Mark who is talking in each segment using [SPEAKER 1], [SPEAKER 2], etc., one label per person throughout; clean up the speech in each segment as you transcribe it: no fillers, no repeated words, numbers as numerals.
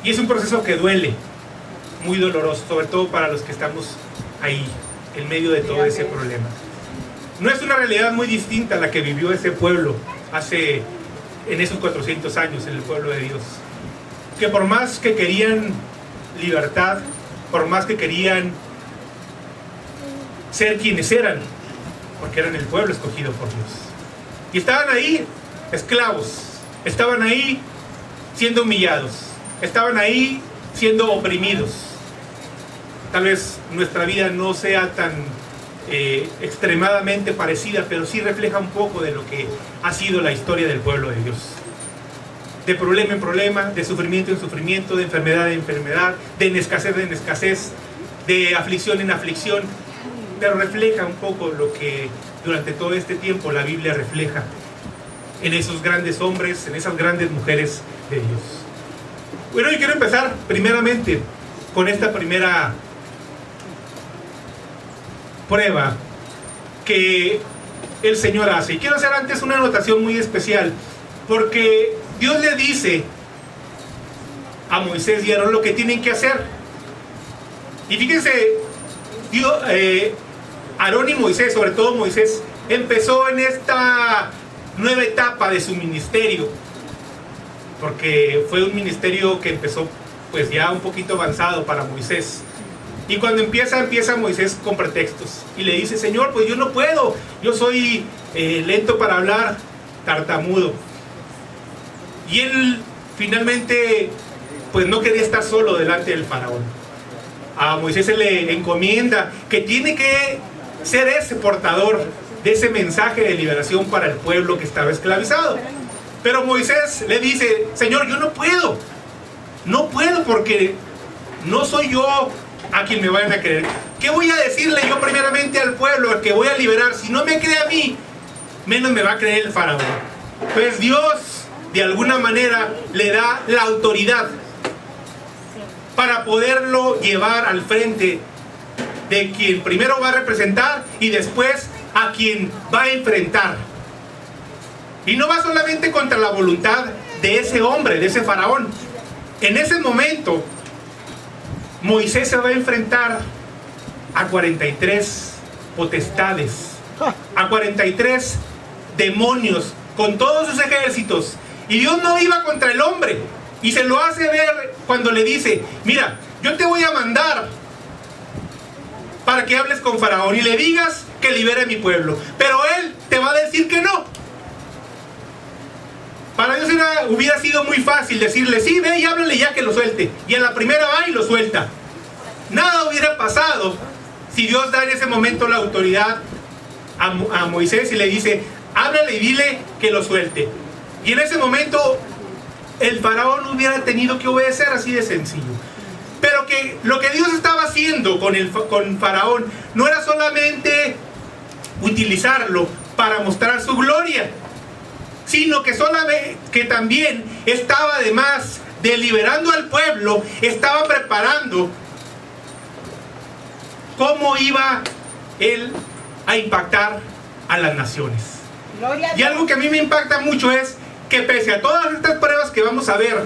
[SPEAKER 1] Y es un proceso que duele, muy doloroso, sobre todo para los que estamos ahí, en medio de todo ese problema. No es una realidad muy distinta a la que vivió ese pueblo en esos 400 años, en el pueblo de Dios. Que por más que querían libertad, por más que querían ser quienes eran, porque eran el pueblo escogido por Dios, y estaban ahí esclavos, estaban ahí siendo humillados, estaban ahí siendo oprimidos. Tal vez nuestra vida no sea tan extremadamente parecida, pero sí refleja un poco de lo que ha sido la historia del pueblo de Dios. De problema en problema, de sufrimiento en sufrimiento, de enfermedad en enfermedad, de escasez, de aflicción en aflicción, pero refleja un poco lo que durante todo este tiempo la Biblia refleja en esos grandes hombres, en esas grandes mujeres de Dios. Bueno, yo quiero empezar primeramente con esta primera prueba que el Señor hace. Y quiero hacer antes una anotación muy especial, porque Dios le dice a Moisés y a Aarón lo que tienen que hacer. Y fíjense, Aarón y Moisés, sobre todo Moisés, empezó en esta nueva etapa de su ministerio, porque fue un ministerio que empezó pues ya un poquito avanzado para Moisés. Y cuando empieza Moisés con pretextos y le dice: Señor, pues yo no puedo, yo soy lento para hablar, tartamudo. Y él finalmente pues no quería estar solo delante del faraón. A Moisés se le encomienda que tiene que ser ese portador de ese mensaje de liberación para el pueblo que estaba esclavizado. Pero Moisés le dice: Señor, yo no puedo porque no soy yo a quien me vayan a creer. ¿Qué voy a decirle yo primeramente al pueblo al que voy a liberar? Si no me cree a mí, menos me va a creer el faraón. Pues Dios de alguna manera le da la autoridad para poderlo llevar al frente de quien primero va a representar y después a quien va a enfrentar. Y no va solamente contra la voluntad de ese hombre, de ese faraón. En ese momento Moisés se va a enfrentar a 43 potestades, a 43 demonios con todos sus ejércitos. Y Dios no iba contra el hombre, y se lo hace ver cuando le dice: mira, yo te voy a mandar para que hables con Faraón y le digas que libere a mi pueblo, pero él te va a decir que no. Para Dios hubiera sido muy fácil decirle: sí, ve y háblale ya que lo suelte, y a la primera va y lo suelta. Nada hubiera pasado si Dios da en ese momento la autoridad a Moisés y le dice: háblale y dile que lo suelte. Y en ese momento el faraón hubiera tenido que obedecer, así de sencillo. Pero que lo que Dios estaba haciendo con faraón no era solamente utilizarlo para mostrar su gloria, sino que también estaba, además de liberando al pueblo, estaba preparando cómo iba él a impactar a las naciones. Y algo que a mí me impacta mucho es que pese a todas estas pruebas que vamos a ver,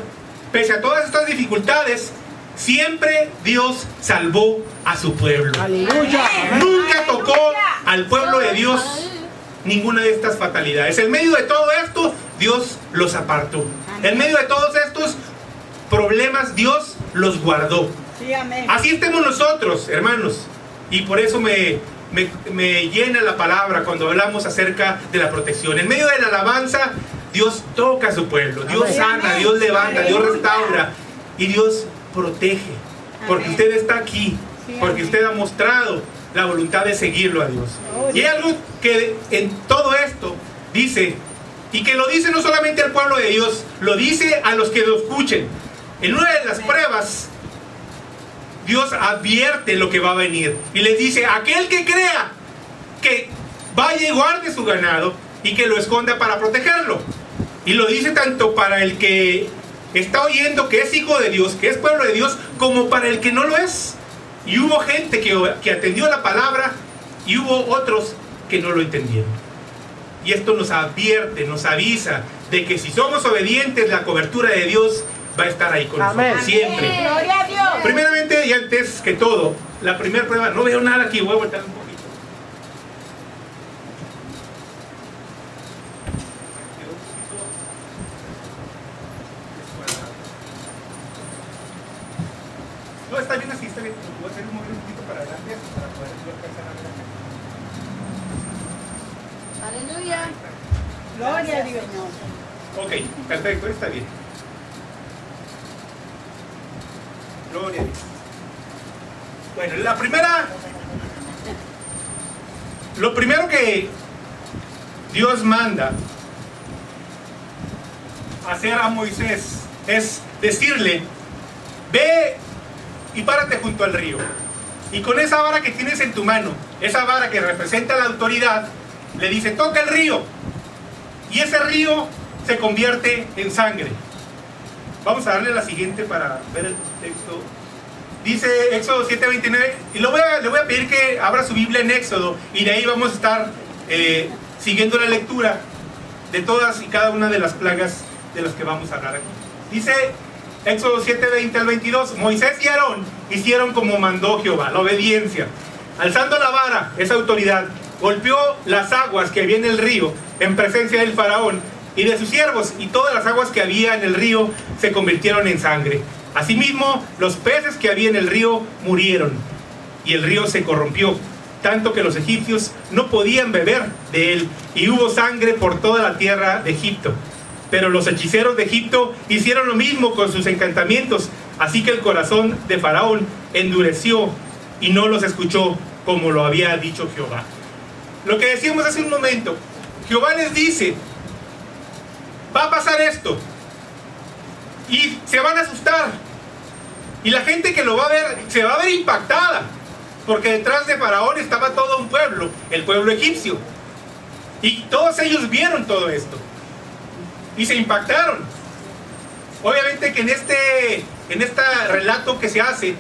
[SPEAKER 1] pese a todas estas dificultades, siempre Dios salvó a su pueblo. ¡Aleluya! Nunca tocó al pueblo de Dios ninguna de estas fatalidades. En medio de todo esto, Dios los apartó. En medio de todos estos problemas, Dios los guardó. Sí, amén. Así estemos nosotros, hermanos. Y por eso me llena la palabra cuando hablamos acerca de la protección. En medio de la alabanza, Dios toca a su pueblo. Dios sana, Dios levanta, Dios restaura y Dios protege. Porque usted está aquí, porque usted ha mostrado la voluntad de seguirlo a Dios. Y hay algo que en todo esto dice, y que lo dice no solamente al pueblo de Dios, lo dice a los que lo escuchen. En una de las pruebas, Dios advierte lo que va a venir y les dice: aquel que crea que vaya y guarde su ganado y que lo esconda para protegerlo. Y lo dice tanto para el que está oyendo que es hijo de Dios, que es pueblo de Dios, como para el que no lo es. Y hubo gente que atendió la palabra y hubo otros que no lo entendieron. Y esto nos advierte, nos avisa de que si somos obedientes, la cobertura de Dios va a estar ahí con
[SPEAKER 2] Amén.
[SPEAKER 1] nosotros, siempre.
[SPEAKER 3] Gloria a Dios.
[SPEAKER 1] Primeramente y antes que todo, la primera prueba, no veo nada aquí, voy a voltear un poquito. No, está bien así, está bien. Voy a hacer un poquito para adelante para poder alcanzar a ver acá.
[SPEAKER 3] Aleluya.
[SPEAKER 2] Gloria a Dios.
[SPEAKER 1] Ok, perfecto, está bien. Gloria a Dios. Bueno, lo primero que Dios manda hacer a Moisés es decirle: ve y párate junto al río, y con esa vara que tienes en tu mano, esa vara que representa la autoridad, le dice: toca el río, y ese río se convierte en sangre. Vamos a darle la siguiente para ver el texto. Dice Éxodo 7:29, y le voy a pedir que abra su Biblia en Éxodo, y de ahí vamos a estar siguiendo la lectura de todas y cada una de las plagas de las que vamos a hablar aquí. Dice Éxodo 7:20 al 22, Moisés y Aarón hicieron como mandó Jehová, la obediencia. Alzando la vara, esa autoridad, golpeó las aguas que había en el río en presencia del faraón y de sus siervos, y todas las aguas que había en el río se convirtieron en sangre. Asimismo, los peces que había en el río murieron, y el río se corrompió, tanto que los egipcios no podían beber de él, y hubo sangre por toda la tierra de Egipto. Pero los hechiceros de Egipto hicieron lo mismo con sus encantamientos, así que el corazón de Faraón endureció y no los escuchó como lo había dicho Jehová. Lo que decíamos hace un momento, Jehová les dice: va a pasar esto, y se van a asustar, y la gente que lo va a ver se va a ver impactada, porque detrás de Faraón estaba todo un pueblo, el pueblo egipcio, y todos ellos vieron todo esto y se impactaron. Obviamente que en este relato que se hace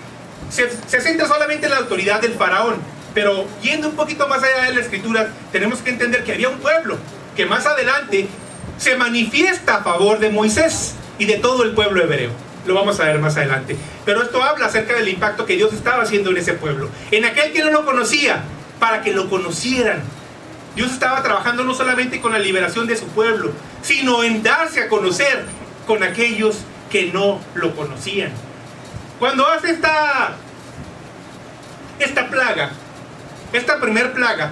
[SPEAKER 1] se centra solamente en la autoridad del faraón, pero yendo un poquito más allá de la escritura, tenemos que entender que había un pueblo que más adelante se manifiesta a favor de Moisés y de todo el pueblo hebreo. Lo vamos a ver más adelante, pero esto habla acerca del impacto que Dios estaba haciendo en ese pueblo, en aquel que no lo conocía, para que lo conocieran. Dios estaba trabajando no solamente con la liberación de su pueblo, sino en darse a conocer con aquellos que no lo conocían. Cuando hace esta plaga, esta primer plaga,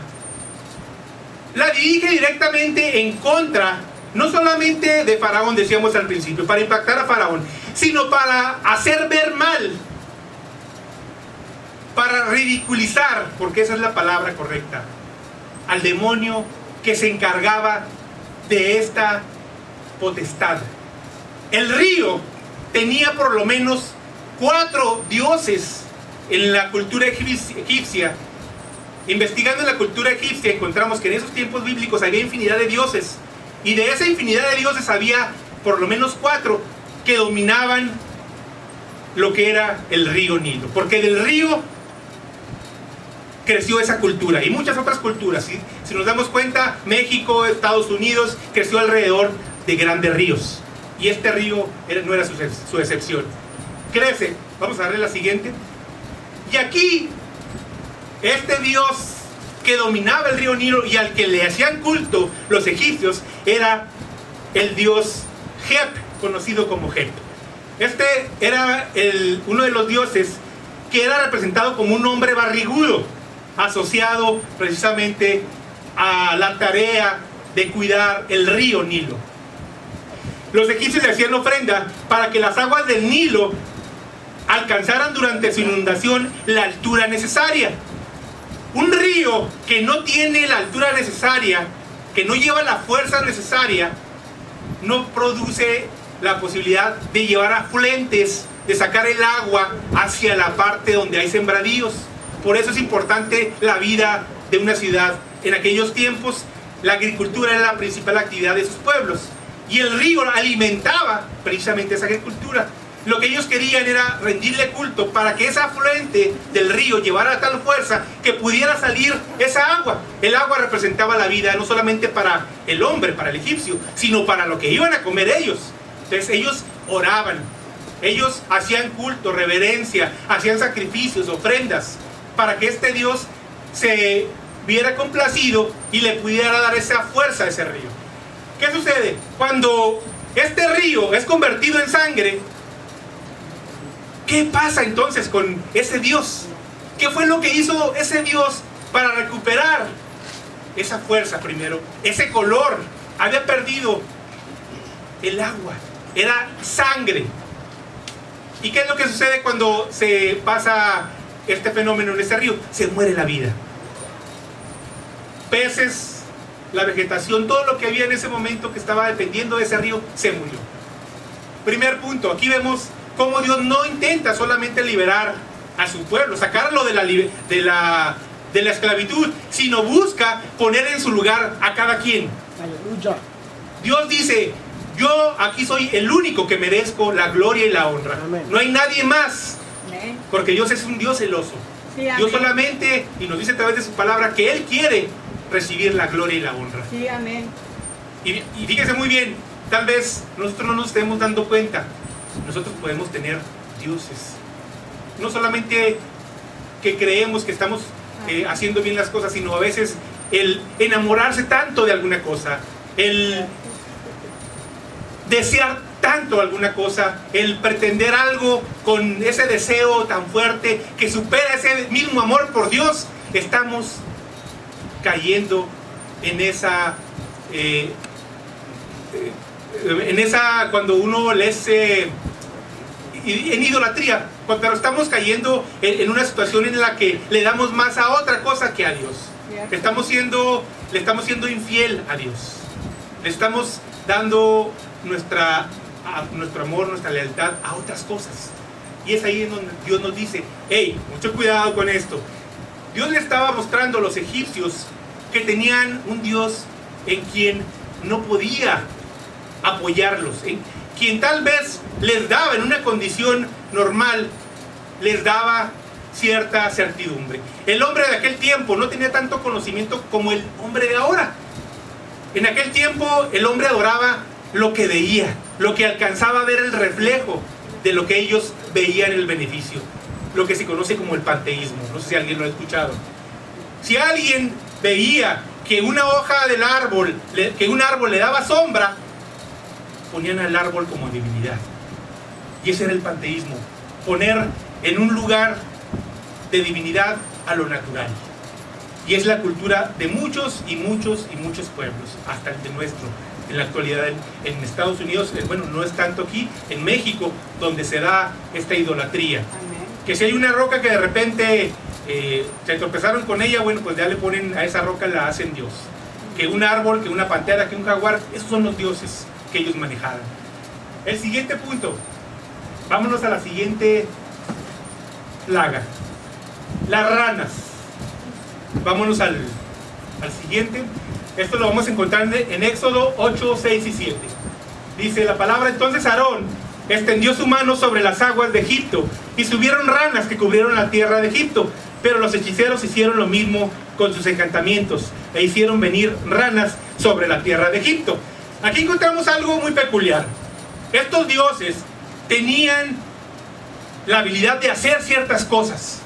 [SPEAKER 1] la dirige directamente en contra, no solamente de Faraón, decíamos al principio, para impactar a Faraón, sino para hacer ver mal, para ridiculizar, porque esa es la palabra correcta, al demonio que se encargaba de esta potestad. El río tenía por lo menos 4 dioses en la cultura egipcia. Investigando en la cultura egipcia encontramos que en esos tiempos bíblicos había infinidad de dioses, y de esa infinidad de dioses había por lo menos 4 que dominaban lo que era el río Nilo, porque del río creció esa cultura y muchas otras culturas. Si nos damos cuenta, México, Estados Unidos creció alrededor de grandes ríos, y este río no era su excepción. Crece, vamos a darle la siguiente, y aquí este dios que dominaba el río Nilo y al que le hacían culto los egipcios era el dios Geb, conocido como Geb. Este era uno de los dioses que era representado como un hombre barrigudo, asociado precisamente a la tarea de cuidar el río Nilo. Los egipcios le hacían ofrenda para que las aguas del Nilo alcanzaran durante su inundación la altura necesaria. Un río que no tiene la altura necesaria, que no lleva la fuerza necesaria, no produce la posibilidad de llevar afluentes, de sacar el agua hacia la parte donde hay sembradíos. Por eso es importante la vida de una ciudad. En aquellos tiempos, la agricultura era la principal actividad de sus pueblos, y el río alimentaba precisamente esa agricultura. Lo que ellos querían era rendirle culto para que ese afluente del río llevara tal fuerza que pudiera salir esa agua. El agua representaba la vida no solamente para el hombre, para el egipcio, sino para lo que iban a comer ellos. Entonces ellos oraban Ellos hacían culto, reverencia, hacían sacrificios, ofrendas, para que este Dios se viera complacido y le pudiera dar esa fuerza a ese río. ¿Qué sucede? Cuando este río es convertido en sangre, ¿qué pasa entonces con ese Dios? ¿Qué fue lo que hizo ese Dios para recuperar esa fuerza primero? Ese color. Había perdido el agua. Era sangre. ¿Y qué es lo que sucede cuando se pasa este fenómeno en ese río? Se muere la vida. Peces, la vegetación, todo lo que había en ese momento que estaba dependiendo de ese río, se murió. Primer punto, aquí vemos cómo Dios no intenta solamente liberar a su pueblo, sacarlo de la esclavitud, sino busca poner en su lugar a cada quien.
[SPEAKER 3] Aleluya.
[SPEAKER 1] Dios dice: yo aquí soy el único que merezco la gloria y la honra.
[SPEAKER 3] Amén.
[SPEAKER 1] No hay nadie más,
[SPEAKER 2] Amén.
[SPEAKER 1] porque Dios es un Dios celoso.
[SPEAKER 2] Sí,
[SPEAKER 1] Dios
[SPEAKER 2] amén.
[SPEAKER 1] solamente, y nos dice a través de su palabra, que Él quiere recibir la gloria y la honra.
[SPEAKER 2] Sí, amén.
[SPEAKER 1] Y fíjese muy bien, tal vez nosotros no nos estemos dando cuenta, nosotros podemos tener dioses. No solamente que creemos que estamos haciendo bien las cosas, sino a veces el enamorarse tanto de alguna cosa, el desear tanto alguna cosa, el pretender algo con ese deseo tan fuerte que supera ese mismo amor por Dios, estamos cayendo en esa cuando uno les en idolatría, pero estamos cayendo en una situación en la que le damos más a otra cosa que a Dios. Le estamos siendo infiel a Dios. Le estamos dando nuestro amor, nuestra lealtad a otras cosas. Y es ahí en donde Dios nos dice: hey, mucho cuidado con esto. Dios le estaba mostrando a los egipcios que tenían un Dios en quien no podía apoyarlos, en quien tal vez les daba, en una condición normal, les daba cierta certidumbre. El hombre de aquel tiempo no tenía tanto conocimiento como el hombre de ahora. En aquel tiempo el hombre adoraba lo que veía, lo que alcanzaba a ver, el reflejo de lo que ellos veían, el beneficio, lo que se conoce como el panteísmo. No sé si alguien lo ha escuchado. Si alguien veía que una hoja del árbol, que un árbol le daba sombra, ponían al árbol como divinidad. Y ese era el panteísmo, poner en un lugar de divinidad a lo natural. Y es la cultura de muchos y muchos y muchos pueblos, hasta el de nuestro. En la actualidad en Estados Unidos, bueno, no es tanto aquí, en México, donde se da esta idolatría.
[SPEAKER 2] Amén.
[SPEAKER 1] Que si hay una roca que de repente se tropezaron con ella, bueno, pues ya le ponen a esa roca, la hacen Dios. Que un árbol, que una pantera, que un jaguar, esos son los dioses que ellos manejaban. El siguiente punto, vámonos a la siguiente plaga, las ranas. Vámonos al siguiente. Esto lo vamos a encontrar en Éxodo 8, 6 y 7. Dice la palabra: entonces Aarón extendió su mano sobre las aguas de Egipto, y subieron ranas que cubrieron la tierra de Egipto. Pero los hechiceros hicieron lo mismo con sus encantamientos, e hicieron venir ranas sobre la tierra de Egipto. Aquí encontramos algo muy peculiar. Estos dioses tenían la habilidad de hacer ciertas cosas.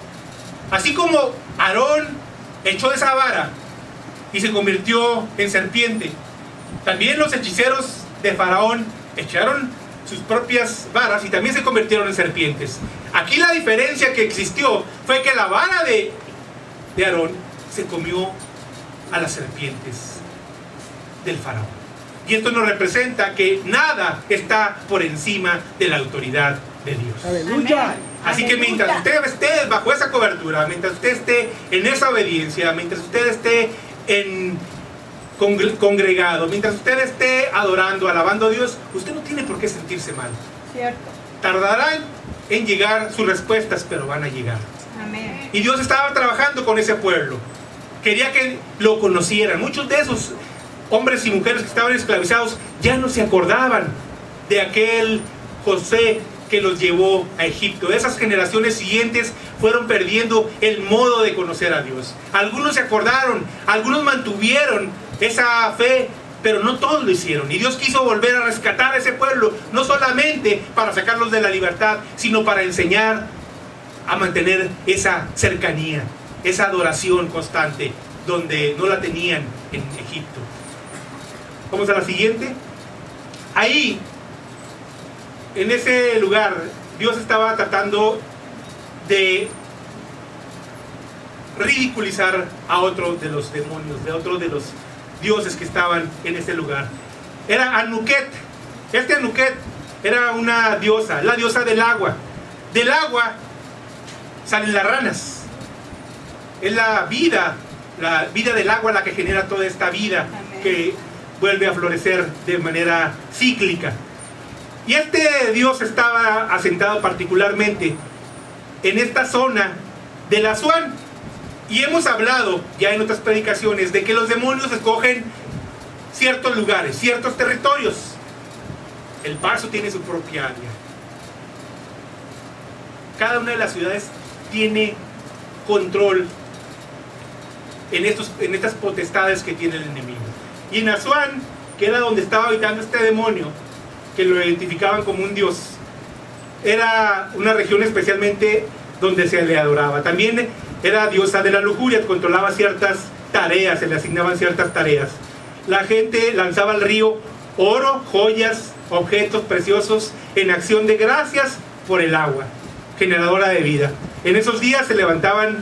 [SPEAKER 1] Así como Aarón echó esa vara y se convirtió en serpiente, también los hechiceros de Faraón echaron sus propias varas y también se convirtieron en serpientes. Aquí la diferencia que existió fue que la vara de Aarón se comió a las serpientes del Faraón. Y esto nos representa que nada está por encima de la autoridad de Dios.
[SPEAKER 3] Aleluya.
[SPEAKER 2] Amén.
[SPEAKER 1] Así que mientras usted esté bajo esa cobertura, mientras usted esté en esa obediencia, mientras usted esté congregado, mientras usted esté adorando, alabando a Dios, usted no tiene por qué sentirse mal.
[SPEAKER 2] Cierto.
[SPEAKER 1] Tardarán en llegar sus respuestas, pero van a llegar.
[SPEAKER 2] Amén.
[SPEAKER 1] Y Dios estaba trabajando con ese pueblo. Quería que lo conocieran. Muchos de esos hombres y mujeres que estaban esclavizados ya no se acordaban de aquel José que los llevó a Egipto. Esas generaciones siguientes fueron perdiendo el modo de conocer a Dios. Algunos se acordaron, algunos mantuvieron esa fe pero no todos lo hicieron. Y Dios quiso volver a rescatar a ese pueblo, no solamente para sacarlos de la libertad, sino para enseñar a mantener esa cercanía, esa adoración constante, donde no la tenían en Egipto. Vamos a la siguiente. Ahí, en ese lugar, Dios estaba tratando de ridiculizar a otro de los demonios, de otro de los dioses que estaban en ese lugar. Era Anuket. Este Anuket era una diosa, la diosa del agua. Del agua salen las ranas. Es la vida del agua la que genera toda esta vida. Amén. Que vuelve a florecer de manera cíclica. Y este dios estaba asentado particularmente en esta zona del Asuán. Y hemos hablado ya en otras predicaciones de que los demonios escogen ciertos lugares, ciertos territorios. El Parso tiene su propia área. Cada una de las ciudades tiene control en estas potestades que tiene el enemigo. Y en Asuán, que era donde estaba habitando este demonio, que lo identificaban como un dios, era una región especialmente donde se le adoraba. También era diosa de la lujuria, controlaba ciertas tareas, se le asignaban ciertas tareas. La gente lanzaba al río oro, joyas, objetos preciosos en acción de gracias por el agua, generadora de vida. En esos días se levantaba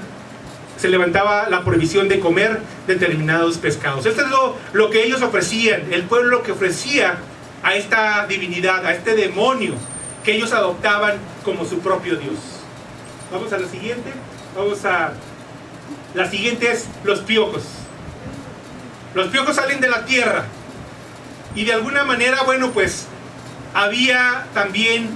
[SPEAKER 1] la prohibición de comer determinados pescados. Esto es lo que ellos ofrecían, el pueblo que ofrecía a esta divinidad, a este demonio que ellos adoptaban como su propio Dios. Vamos a la siguiente. La siguiente es los piojos. Los piojos salen de la tierra. Y de alguna manera, bueno, pues había también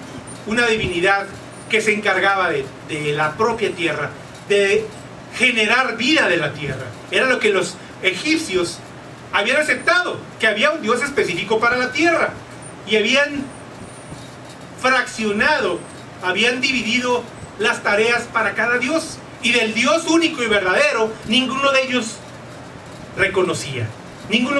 [SPEAKER 1] una divinidad que se encargaba de la propia tierra, de generar vida de la tierra. Era lo que los egipcios habían aceptado, que había un dios específico para la tierra. Y habían fraccionado, habían dividido las tareas para cada dios. Y del Dios único y verdadero, ninguno de ellos reconocía. Ninguno